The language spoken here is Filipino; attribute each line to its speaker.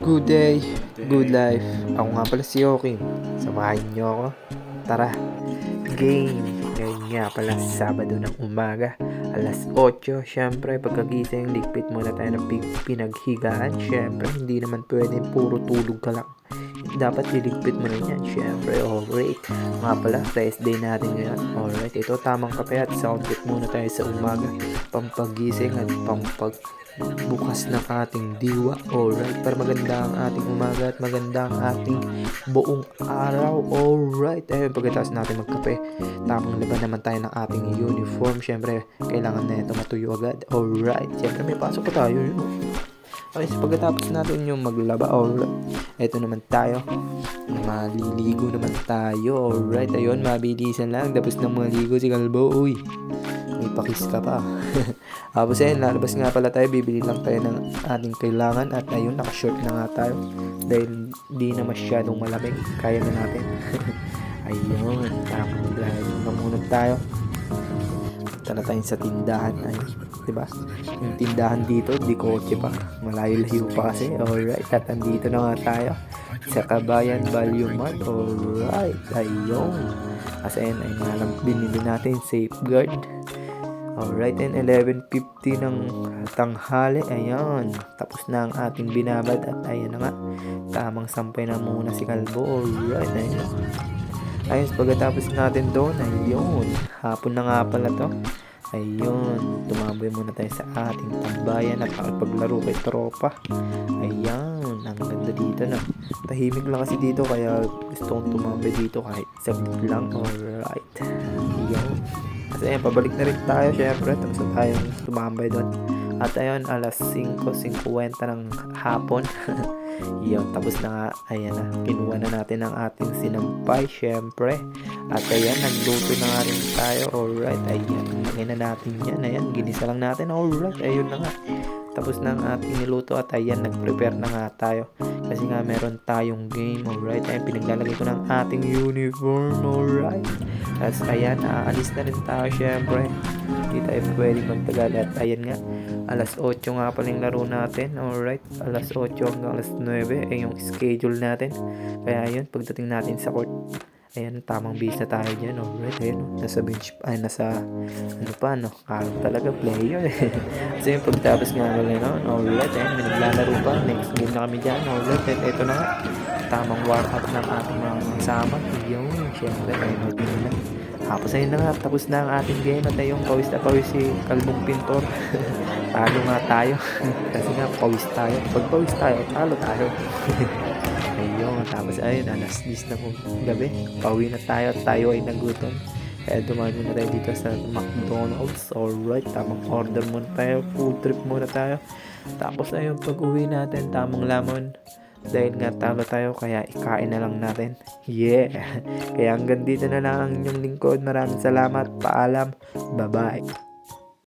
Speaker 1: Good day, good life. Ako nga pala si Yoking. Samahan niyo ako. Tara, game. Ngayon nga pala Sabado ng umaga. Alas 8, syempre pagkagising, ligpit muna tayo ng pinaghigaan. Syempre, hindi naman pwedeng puro tulog ka lang. Dapat iligpit mo rin yan, syempre. Alright, nga pala, rest day natin ngayon. Alright, ito tamang kape at soundcheck muna tayo sa umaga. Pampagising at bukas ng ating diwa. Alright, para maganda ang ating umaga at maganda ang ating buong araw. Alright, ayun, pagkatapos natin magkape, tamang laban naman tayo ng ating uniform. Syempre, kailangan na ito matuyo agad. Alright, syempre may pasok pa tayo. Okay, so pagkatapos natin yung maglaba, alright, eto naman tayo, maliligo naman tayo. Alright, ayun, mabilisan lang. Tapos nang maligo si Kalbo, uy, may pakis ka pa. Tapos ayun, lalabas nga pala tayo, bibili lang tayo ng ating kailangan. At ayun, nakashort na nga tayo dahil di na masyadong malamig, kaya na natin. Ayun, tamang drive na muna tayo. Punta na tayo sa tindahan. Ayun, diba? Yung tindahan dito, di kotse pa, malayo-layo pa kasi. Alright, at andito na nga tayo sa Kabayan Value Mart. Alright, ayun. Kasi ayun, ay nalang binili natin safeguard. Alright, and 11:50 ng tanghali. Ayan, tapos na ang ating binabad. At ayan na nga, tamang sampay na muna si Kalbo. Alright, ayun. Ayun, pagkatapos natin doon, ayun, hapon na nga pala to. Ayun, tumambay muna tayo sa ating tambayan at paglaro kay tropa. Ayan, ang ganda dito na. Tahimik lang kasi dito, kaya gusto kong tumambay dito kahit saglit lang. Alright, ayun. Kasi ayun, pabalik na rin tayo syempre. Tapos na tayong tumambay doon. At ayun, alas 5:50 ng hapon. Yun, tapos na nga, ayan na, kinuha na natin ang ating sinampay syempre. At ayan, nagluto na nga rin tayo. Alright, ayan, lagay na natin yan. Ayan, ginisa lang natin. Alright, ayun na nga, tapos na ang ating niluto. At ayan, nag-prepare na nga tayo kasi nga meron tayong game. Alright, ayan, pinaglalagay ko ng ating uniform. Alright, tapos ayan, aalis na rin tayo syempre, hindi tayo pwedeng magtagal. At ayan nga, alas 8 nga pala yung laro natin. Alright, alas 8 hanggang alas 9 ay yung schedule natin. Kaya ayun, pagdating natin sa court, ayan, tamang base na tayo dyan. Alright, ayun, nasa bench, ay nasa, ano pa, no, kalang talaga player. Kasi yung pagtapos nga pala nun, alright, ayun, may naglalaro pa, next game na kami dyan. Alright, and ito na nga, tamang warm up ng ating mga kasama. Yun, syempre, ayun, mag-in na. Tapos ayun na nga, tapos na ang ating game. At ayun, pawis na pawis si Kalbong Pintor. Talo nga tayo. Kasi nga, pawis tayo. Pag pawis tayo, talo tayo. Ayun, tapos ayun, alas 10 ng gabi. Pauwi na tayo at tayo ay nagutom. Kaya dumaan muna tayo dito sa McDonald's. Alright, tamang order muna tayo. Food trip muna tayo. Tapos ayun, pag uwi natin, tamang lamon. Dahil nga talo tayo, kaya ikain na lang natin. Yeah! Kaya hanggang dito na lang ang inyong lingkod. Maraming salamat. Paalam. Bye-bye.